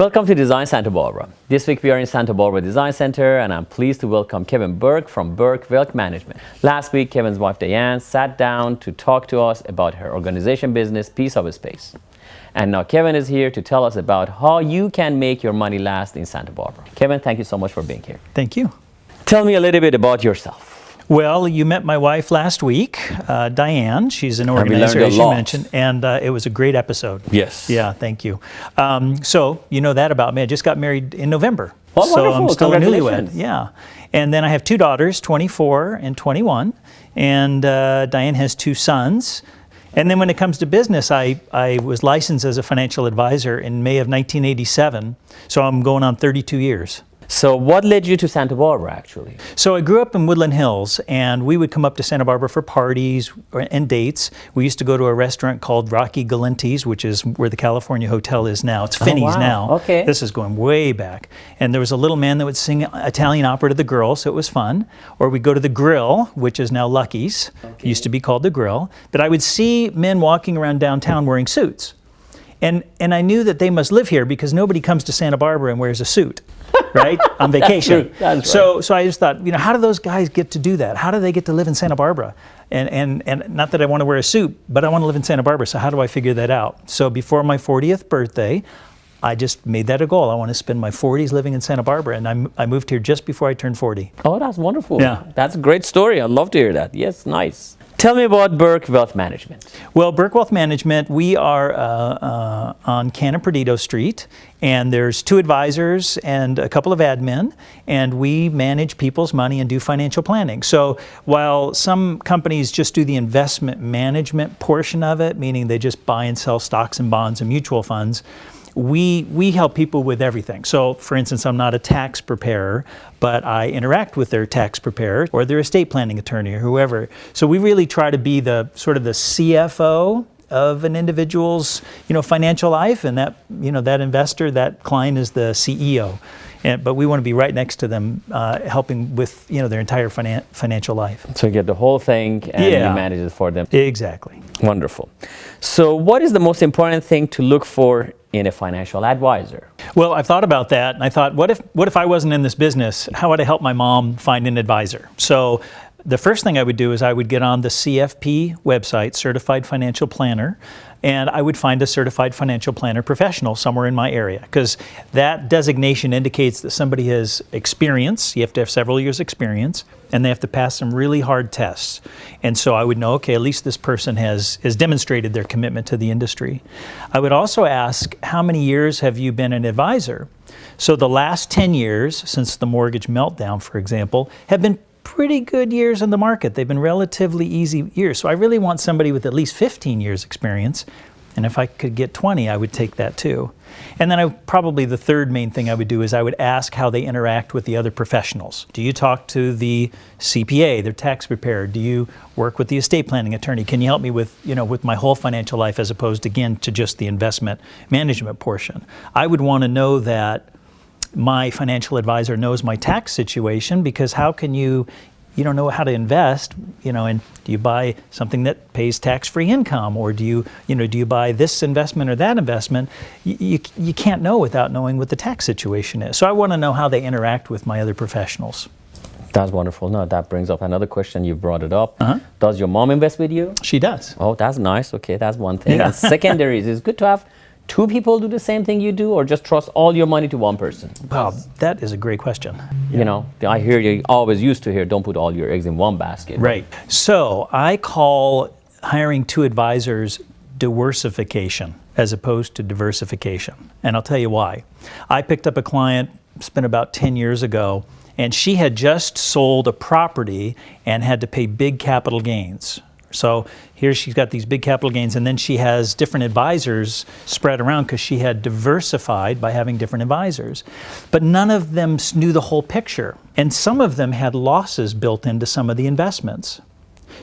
Welcome to Design Santa Barbara. This week we are in Santa Barbara Design Center and I'm pleased to welcome Kevin Bourke from Bourke Wealth Management. Last week, Kevin's wife Diane sat down to talk to us about her organization business, Piece of a Space. And now Kevin is here to tell us about how you can make your money last in Santa Barbara. Kevin, thank you so much for being here. Thank you. Tell me a little bit about yourself. Well, you met my wife last week, Diane. She's an organizer, as you mentioned, and it was a great episode. Yes. Yeah, thank you. So you know that about me. I just got married in November. Oh, so wonderful. I'm still a newlywed. Congratulations. Yeah. And then I have two daughters, 24 and 21, and Diane has two sons. And then when it comes to business, I was licensed as a financial advisor in May of 1987, so I'm going on 32 years. So what led you to Santa Barbara, actually? So I grew up in Woodland Hills, and we would come up to Santa Barbara for parties and dates. We used to go to a restaurant called Rocky Galanti's, which is where the California Hotel is now. It's Finney's now. Okay. This is going way back. And there was a little man that would sing Italian opera to the girls, so it was fun. Or we'd go to the Grill, which is now Lucky's. Okay. Used to be called the Grill. But I would see men walking around downtown wearing suits. And I knew that they must live here because nobody comes to Santa Barbara and wears a suit, right, on vacation. That's right. So I just thought, how do those guys get to do that? How do they get to live in Santa Barbara? And not that I want to wear a suit, but I want to live in Santa Barbara, so how do I figure that out? So before my 40th birthday, I just made that a goal. I want to spend my 40s living in Santa Barbara, and I moved here just before I turned 40. Oh, that's wonderful. Yeah. That's a great story. I'd love to hear that. Yes, nice. Tell me about Bourke Wealth Management. Well, Bourke Wealth Management, we are on Cannon Perdido Street, and there's two advisors and a couple of admin, and we manage people's money and do financial planning. So while some companies just do the investment management portion of it, meaning they just buy and sell stocks and bonds and mutual funds, we help people with everything. So, for instance, I'm not a tax preparer, but I interact with their tax preparer or their estate planning attorney or whoever. So we really try to be the sort of the CFO of an individual's, financial life, and that, that investor, that client is the CEO. But we want to be right next to them, helping with, their entire financial life. So you get the whole thing and you manage it for them. Exactly. Wonderful. So what is the most important thing to look for in a financial advisor? Well, I've thought about that, and I thought, what if I wasn't in this business? How would I help my mom find an advisor? So the first thing I would do is I would get on the CFP website, Certified Financial Planner, and I would find a certified financial planner professional somewhere in my area, because that designation indicates that somebody has experience. You have to have several years experience, and they have to pass some really hard tests. And so I would know, okay, at least this person has demonstrated their commitment to the industry. I would also ask, how many years have you been an advisor? So the last 10 years, since the mortgage meltdown, for example, have been pretty good years in the market. They've been relatively easy years. So I really want somebody with at least 15 years experience. And if I could get 20, I would take that too. And then probably the third main thing I would do is I would ask how they interact with the other professionals. Do you talk to the CPA, their tax preparer? Do you work with the estate planning attorney? Can you help me with, with my whole financial life as opposed, again, to just the investment management portion? I would want to know that my financial advisor knows my tax situation, because how can you don't know how to invest, and do you buy something that pays tax-free income, or do you buy this investment or that investment? You can't know without knowing what the tax situation is. So I want to know how they interact with my other professionals. That's wonderful. Now that brings up another question. You brought it up. Uh-huh. Does your mom invest with you? She does. Oh, that's nice. Okay, that's one thing. Yeah. And secondary, is it good to have two people do the same thing you do, or just trust all your money to one person? Well, that is a great question. I hear you always used to hear, don't put all your eggs in one basket. Right. So I call hiring two advisors diversification as opposed to diversification. And I'll tell you why. I picked up a client, it's been about 10 years ago, and she had just sold a property and had to pay big capital gains. So here she's got these big capital gains, and then she has different advisors spread around because she had diversified by having different advisors. But none of them knew the whole picture, and some of them had losses built into some of the investments.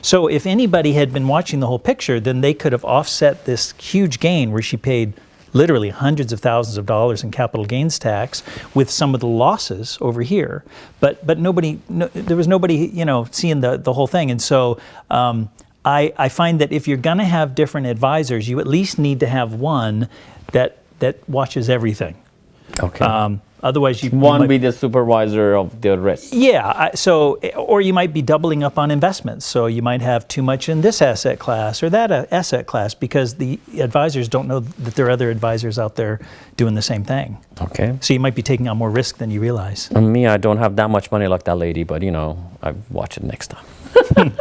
So if anybody had been watching the whole picture, then they could have offset this huge gain where she paid literally hundreds of thousands of dollars in capital gains tax with some of the losses over here. But there was nobody seeing the whole thing. And so I find that if you're going to have different advisors, you at least need to have one that watches everything. Okay. Otherwise, you One might, be the supervisor of the risk. yeah. Or you might be doubling up on investments. So you might have too much in this asset class or that asset class because the advisors don't know that there are other advisors out there doing the same thing. Okay. So you might be taking on more risk than you realize. And me, I don't have that much money like that lady, but I watch it next time.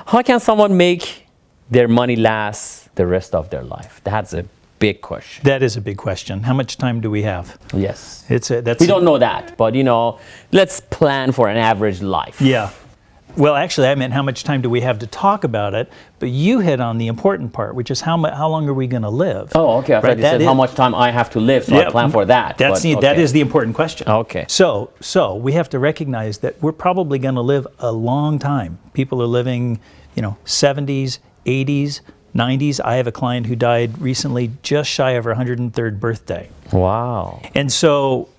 How can someone make their money last the rest of their life? That's a big question. That is a big question. How much time do we have? Yes. That's We don't know that, but let's plan for an average life. Yeah. Well, actually, I meant how much time do we have to talk about it? But you hit on the important part, which is how long are we going to live? Oh, okay. I thought you said how much time I have to live, so I plan for that. That is the important question. Okay. So we have to recognize that we're probably going to live a long time. People are living, 70s, 80s, 90s. I have a client who died recently just shy of her 103rd birthday. Wow. And so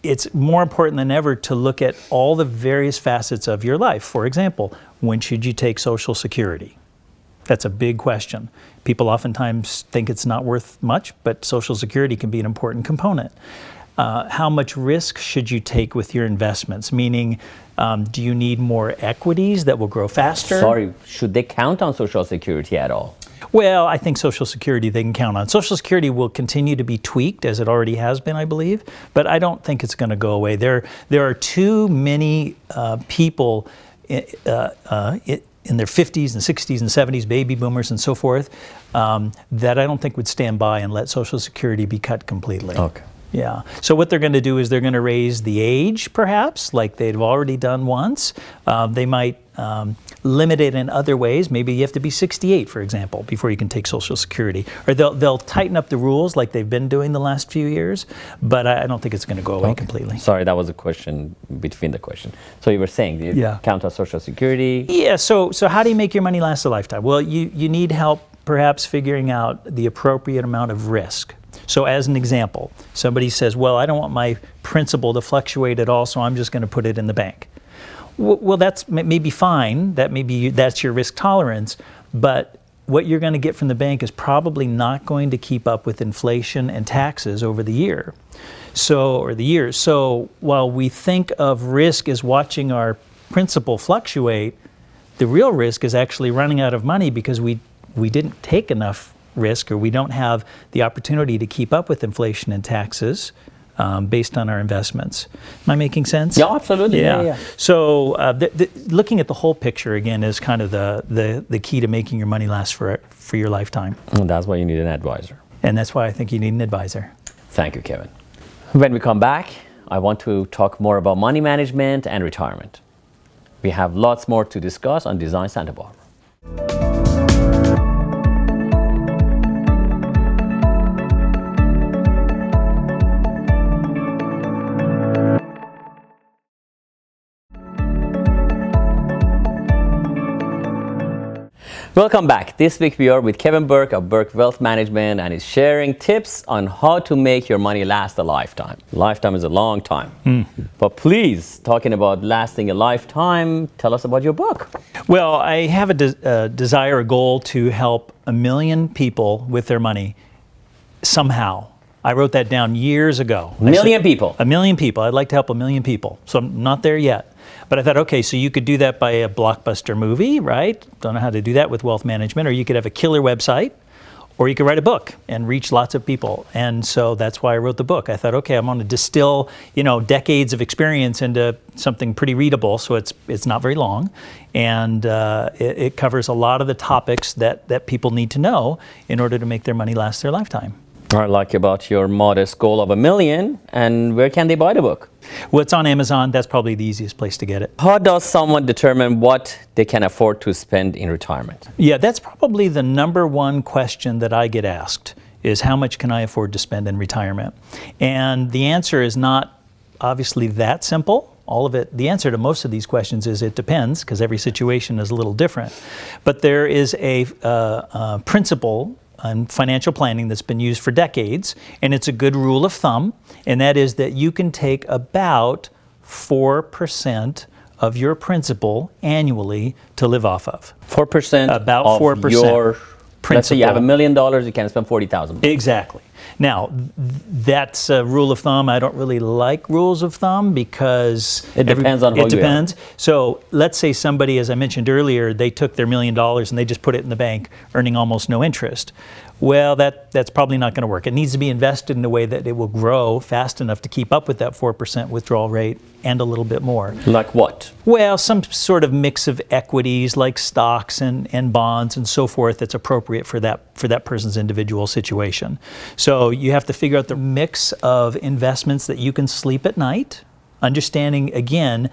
it's more important than ever to look at all the various facets of your life. For example, when should you take Social Security? That's a big question. People oftentimes think it's not worth much, but Social Security can be an important component. How much risk should you take with your investments? Meaning, do you need more equities that will grow faster? Sorry, should they count on Social Security at all? Well, I think Social Security they can count on. Social Security will continue to be tweaked as it already has been, I believe, but I don't think it's going to go away. There are too many people in their 50s and 60s and 70s, baby boomers and so forth, that I don't think would stand by and let Social Security be cut completely. Okay. Yeah. So what they're going to do is they're going to raise the age, perhaps, like they've already done once. They might limit it in other ways. Maybe you have to be 68, for example, before you can take Social Security. Or they'll tighten up the rules like they've been doing the last few years, but I don't think it's going to go away completely. Sorry, that was a question between the question. So you were saying you count on Social Security? Yeah. So how do you make your money last a lifetime? Well, you need help perhaps figuring out the appropriate amount of risk. So as an example, somebody says, well, I don't want my principal to fluctuate at all, so I'm just going to put it in the bank. Well, that's maybe fine. That's your risk tolerance. But what you're going to get from the bank is probably not going to keep up with inflation and taxes over the year. Or the years. So while we think of risk as watching our principal fluctuate, the real risk is actually running out of money because we didn't take enough risk, or we don't have the opportunity to keep up with inflation and taxes based on our investments. Am I making sense? Yeah, absolutely. Yeah. So looking at the whole picture again is kind of the key to making your money last for your lifetime. And that's why you need an advisor. And that's why I think you need an advisor. Thank you, Kevin. When we come back, I want to talk more about money management and retirement. We have lots more to discuss on Design Santa Barbara. Welcome back. This week we are with Kevin Bourke of Bourke Wealth Management, and he's sharing tips on how to make your money last a lifetime. Lifetime is a long time. But please, talking about lasting a lifetime, tell us about your book. Well, I have a desire, a goal to help 1 million people with their money somehow. I wrote that down years ago. 1 million people? 1 million people. I'd like to help 1 million people. So I'm not there yet. But I thought, okay, so you could do that by a blockbuster movie, right? Don't know how to do that with wealth management. Or you could have a killer website, or you could write a book and reach lots of people. And so that's why I wrote the book. I thought, okay, I'm going to distill, decades of experience into something pretty readable, so it's not very long. And it covers a lot of the topics that people need to know in order to make their money last their lifetime. I like about your modest goal of 1 million. And where can they buy the book? Well, it's on Amazon. That's probably the easiest place to get it. How does someone determine what they can afford to spend in retirement? Yeah, that's probably the number one question that I get asked is how much can I afford to spend in retirement? And the answer is not obviously that simple. All of it, the answer to most of these questions is it depends, because every situation is a little different. But there is a principle on financial planning that's been used for decades, and it's a good rule of thumb, and that is that you can take about 4% of your principal annually to live off of. 4% about of 4% your principal. Let's say you have $1 million, you can spend $40,000. Exactly. Now, that's a rule of thumb. I don't really like rules of thumb because It depends on who you are. It depends. So let's say somebody, as I mentioned earlier, they took their $1 million and they just put it in the bank, earning almost no interest. Well, that's probably not going to work. It needs to be invested in a way that it will grow fast enough to keep up with that 4% withdrawal rate and a little bit more. Like what? Well, some sort of mix of equities like stocks and bonds and so forth that's appropriate for that person's individual situation. So you have to figure out the mix of investments that you can sleep at night, understanding, again,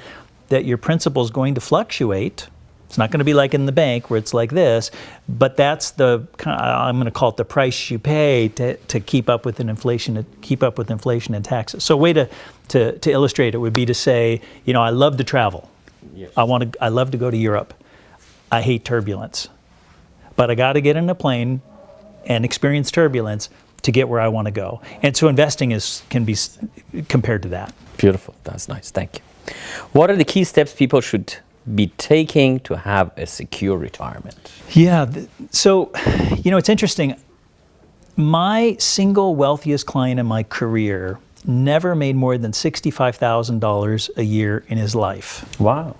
that your principal is going to fluctuate. It's not going to be like in the bank where it's like this, but that's I'm going to call it the price you pay to keep up with inflation and taxes. So a way to illustrate it would be to say, I love to travel. Yes. I love to go to Europe. I hate turbulence, but I got to get in a plane and experience turbulence to get where I want to go. And so investing can be compared to that. Beautiful. That's nice. Thank you. What are the key steps people should be taking to have a secure retirement? Yeah, so, it's interesting. My single wealthiest client in my career never made more than $65,000 a year in his life. Wow.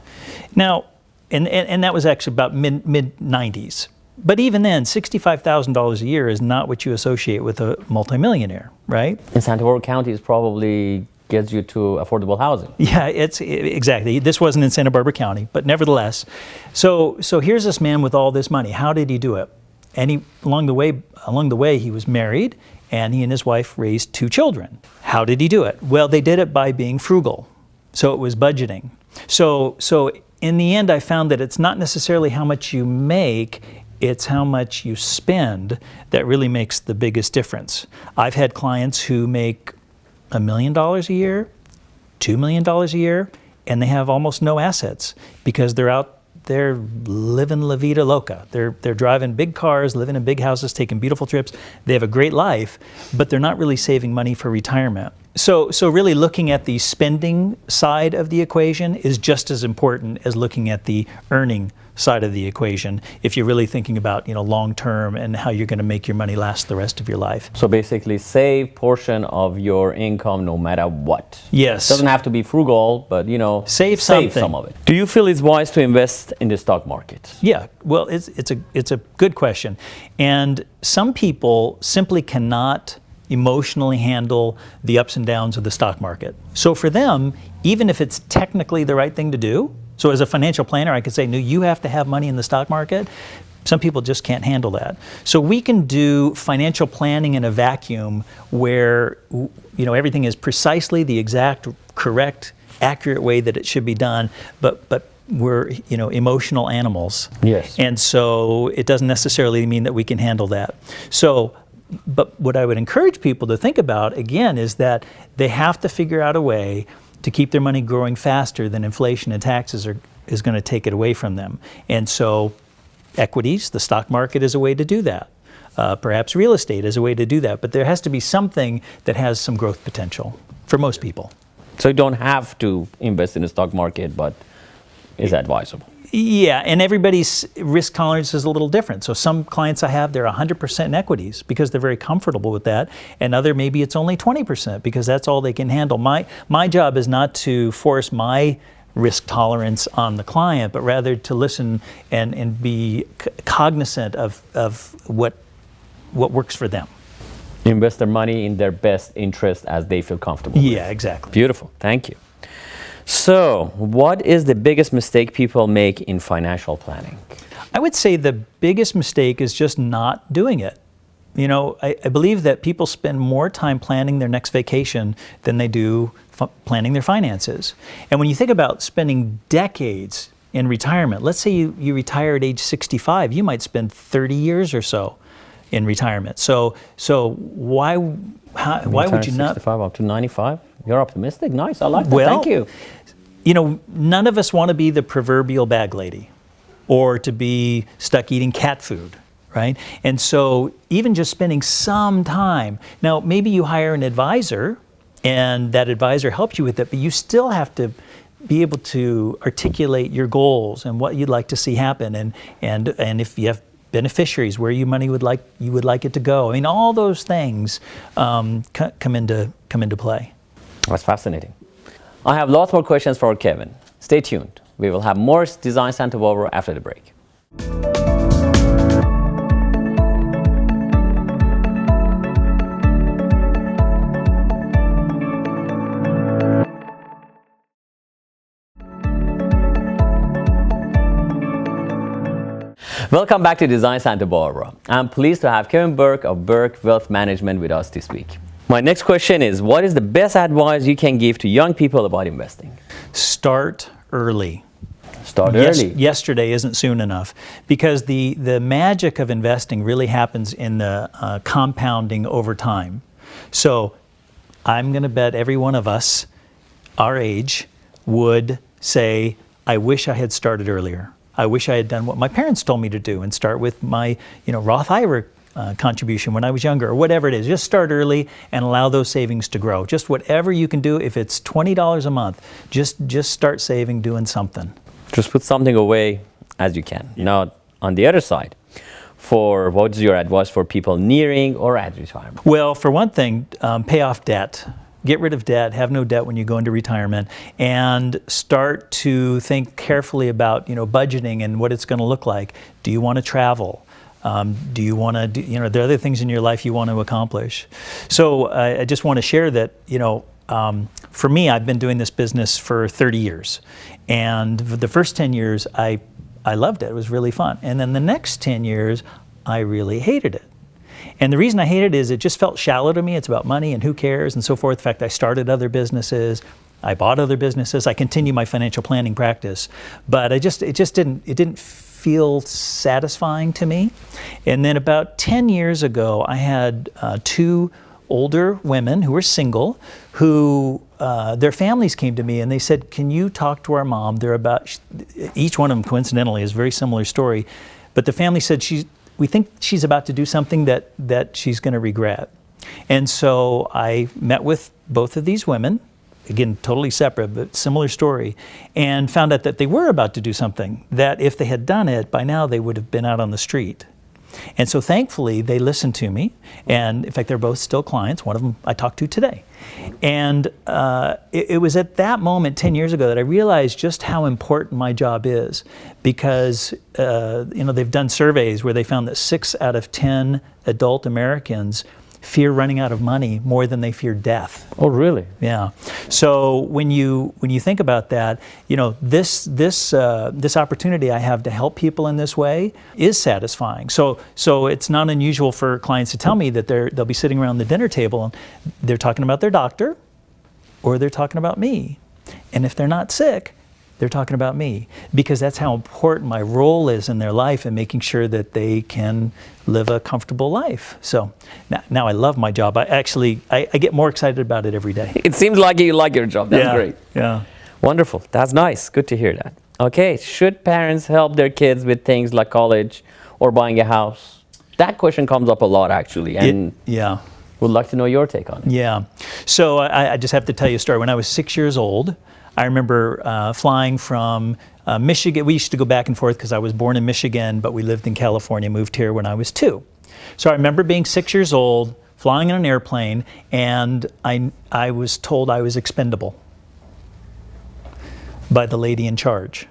Now, and that was actually about mid-90s. But even then, $65,000 a year is not what you associate with a multimillionaire, right? In Santa Barbara County, it's probably gets you to affordable housing. Yeah, exactly. This wasn't in Santa Barbara County, but nevertheless. So here's this man with all this money. How did he do it? And along the way, he was married, and he and his wife raised 2 children. How did he do it? Well, they did it by being frugal. So it was budgeting. So in the end, I found that it's not necessarily how much you make, it's how much you spend that really makes the biggest difference. I've had clients who make $1 million a year, $2 million a year, and they have almost no assets because they're out there living la vida loca. They're driving big cars, living in big houses, taking beautiful trips. They have a great life, but they're not really saving money for retirement. So really looking at the spending side of the equation is just as important as looking at the earning side of the equation if you're really thinking about long term and how you're going to make your money last the rest of your life. So basically save portion of your income no matter what. Yes. Doesn't have to be frugal, but save some of it. Do you feel it's wise to invest in the stock market? Yeah, well, it's a good question. And some people simply cannot emotionally handle the ups and downs of the stock market. So for them, even if it's technically the right thing to do, so as a financial planner, I could say, no, you have to have money in the stock market. Some people just can't handle that. So we can do financial planning in a vacuum where everything is precisely the exact, correct, accurate way that it should be done, but we're emotional animals. Yes. And so it doesn't necessarily mean that we can handle that. So, but what I would encourage people to think about, again, is that they have to figure out a way to keep their money growing faster than inflation and taxes is going to take it away from them. And so equities, the stock market is a way to do that. Perhaps real estate is a way to do that. But there has to be something that has some growth potential for most people. So you don't have to invest in the stock market, but is advisable. Yeah, and everybody's risk tolerance is a little different. So some clients I have, they're 100% in equities because they're very comfortable with that. And other, maybe it's only 20% because that's all they can handle. My job is not to force my risk tolerance on the client, but rather to listen and be cognizant of what works for them. Invest their money in their best interest as they feel comfortable. Yeah, exactly. Beautiful. Thank you. So, what is the biggest mistake people make in financial planning? I would say the biggest mistake is just not doing it. I believe that people spend more time planning their next vacation than they do planning their finances. And when you think about spending decades in retirement, let's say you retire at age 65, you might spend 30 years or so in retirement. So why would you not? 65 up to 95? You're optimistic. Nice. I like that. Thank you. None of us want to be the proverbial bag lady or to be stuck eating cat food, right? And so even just spending some time, now maybe you hire an advisor and that advisor helps you with it, but you still have to be able to articulate your goals and what you'd like to see happen. And if you have beneficiaries, where you would like it to go. I mean, all those things come into play. That's fascinating. I have lots more questions for Kevin. Stay tuned. We will have more Design Santa Barbara after the break. Welcome back to Design Santa Barbara. I'm pleased to have Kevin Bourke of Bourke Wealth Management with us this week. My next question is, what is the best advice you can give to young people about investing? Start early. Start early. Yesterday isn't soon enough, because the magic of investing really happens in the compounding over time. So I'm going to bet every one of us our age would say, I wish I had started earlier. I wish I had done what my parents told me to do and start with my Roth IRA contribution when I was younger, or whatever it is. Just start early and allow those savings to grow. Just whatever you can do. If it's $20 a month, just start saving, doing something. Just put something away as you can. Yeah. Now, on the other side, what's your advice for people nearing or at retirement? Well, for one thing, pay off debt. Get rid of debt, have no debt when you go into retirement, and start to think carefully about budgeting and what it's going to look like. Do you want to travel? Do you want to there are other things in your life you want to accomplish? So I just want to share that for me, I've been doing this business for 30 years, and the first 10 years I loved it. It was really fun, and then the next 10 years I really hated it. And the reason I hated it is it just felt shallow to me. It's about money and who cares and so forth. In fact, I started other businesses. I bought other businesses. I continue my financial planning practice. But it didn't feel satisfying to me. And then about 10 years ago, I had two older women who were single, who their families came to me and they said, can you talk to our mom? Each one of them coincidentally is a very similar story. But the family said, we think she's about to do something that she's going to regret. And so I met with both of these women, again, totally separate, but similar story, and found out that they were about to do something that if they had done it, by now they would have been out on the street. And so thankfully, they listened to me. And in fact, they're both still clients. One of them I talked to today. And it was at that moment 10 years ago that I realized just how important my job is, because they've done surveys where they found that 6 out of 10 adult Americans fear running out of money more than they fear death. Oh, really? Yeah. So when you think about that, this opportunity I have to help people in this way is satisfying. So it's not unusual for clients to tell me that they'll be sitting around the dinner table and they're talking about their doctor, or they're talking about me. And if they're not sick, they're talking about me, because that's how important my role is in their life and making sure that they can live a comfortable life. So now I love my job. I get more excited about it every day. It seems like you like your job. That's great. Yeah. Wonderful. That's nice. Good to hear that. Okay. Should parents help their kids with things like college or buying a house? That question comes up a lot, actually. And yeah. Would like to know your take on it. Yeah. So I just have to tell you a story. When I was 6 years old, I remember flying from Michigan. We used to go back and forth because I was born in Michigan, but we lived in California, moved here when I was 2. So I remember being 6 years old, flying in an airplane, and I was told I was expendable by the lady in charge.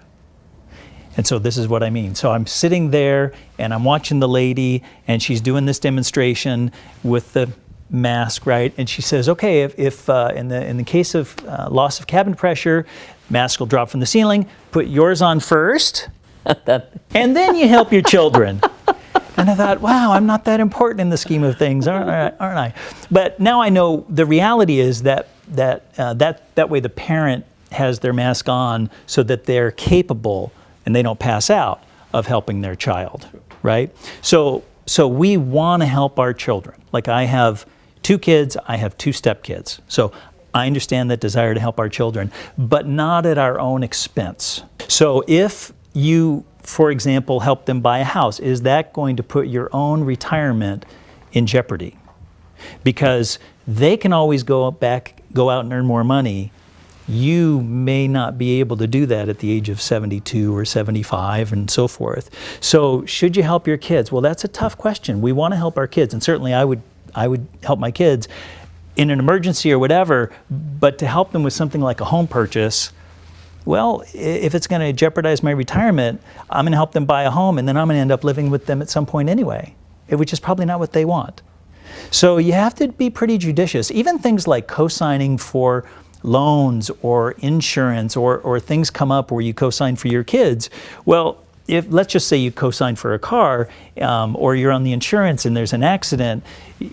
And so this is what I mean. So I'm sitting there and I'm watching the lady, and she's doing this demonstration with the mask, right? And she says, okay, if in the case of loss of cabin pressure, mask will drop from the ceiling, put yours on first, and then you help your children. And I thought, wow, I'm not that important in the scheme of things, aren't I? But now I know the reality is that way the parent has their mask on so that they're capable and they don't pass out of helping their child, right? So we want to help our children. Like, I have 2 kids, I have 2 stepkids. So I understand that desire to help our children, but not at our own expense. So if you, for example, help them buy a house, is that going to put your own retirement in jeopardy? Because they can always go out and earn more money, you may not be able to do that at the age of 72 or 75 and so forth. So should you help your kids? Well, that's a tough question. We want to help our kids, and certainly I would help my kids in an emergency or whatever, but to help them with something like a home purchase, well, if it's going to jeopardize my retirement, I'm going to help them buy a home, and then I'm going to end up living with them at some point anyway, which is probably not what they want. So you have to be pretty judicious. Even things like co-signing for loans or insurance, or things come up where you co-sign for your kids. Well, let's just say you co-sign for a car, or you're on the insurance and there's an accident,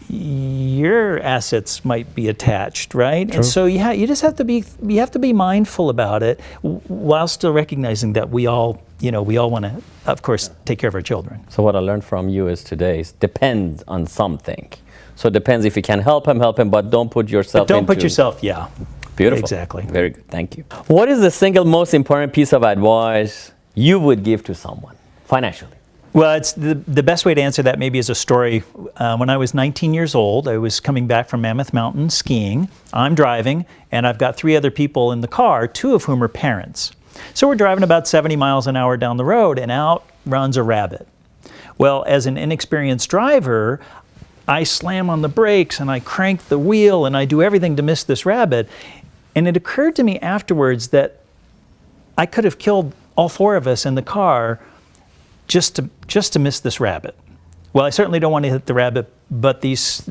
your assets might be attached, right? True. And so you just have to be mindful about it, while still recognizing that we all want to, of course, take care of our children. So what I learned from you is today is depends on something. So it depends if you can help him, but don't put yourself Yeah. Beautiful. Exactly. Very good. Thank you. What is the single most important piece of advice you would give to someone financially? Well, it's the best way to answer that maybe is a story. When I was 19 years old, I was coming back from Mammoth Mountain skiing. I'm driving, and I've got 3 other people in the car, 2 of whom are parents. So we're driving about 70 miles an hour down the road, and out runs a rabbit. Well, as an inexperienced driver, I slam on the brakes, and I crank the wheel, and I do everything to miss this rabbit. And it occurred to me afterwards that I could have killed all 4 of us in the car just to miss this rabbit. Well, I certainly don't want to hit the rabbit, but these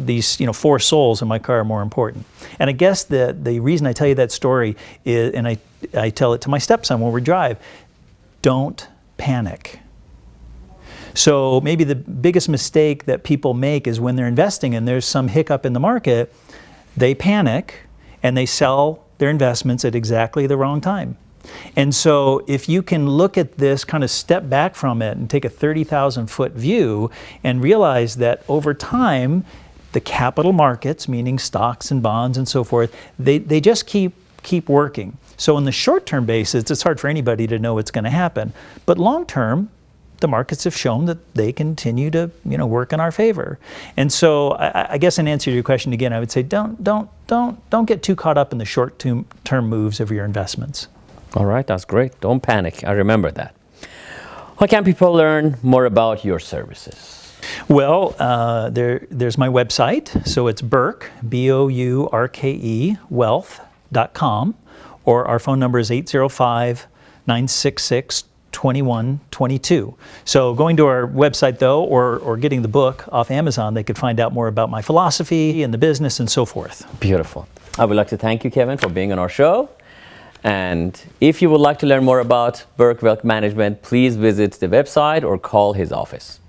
4 souls in my car are more important. And I guess the reason I tell you that story is, and I tell it to my stepson when we drive, don't panic. So maybe the biggest mistake that people make is when they're investing and there's some hiccup in the market, they panic and they sell their investments at exactly the wrong time. And so if you can look at this, kind of step back from it and take a 30,000-foot view and realize that over time, the capital markets, meaning stocks and bonds and so forth, they just keep working. So on the short-term basis, it's hard for anybody to know what's going to happen. But long-term, the markets have shown that they continue to work in our favor. And so I guess in answer to your question again, I would say don't get too caught up in the short-term moves of your investments. All right, that's great. Don't panic. I remember that. How can people learn more about your services? Well, there's my website. So it's Bourke, B-O-U-R-K-E, wealth.com, or our phone number is 805-966-2122. So going to our website, though, or getting the book off Amazon, they could find out more about my philosophy and the business and so forth. Beautiful. I would like to thank you, Kevin, for being on our show. And if you would like to learn more about Bourke Wealth Management, please visit the website or call his office.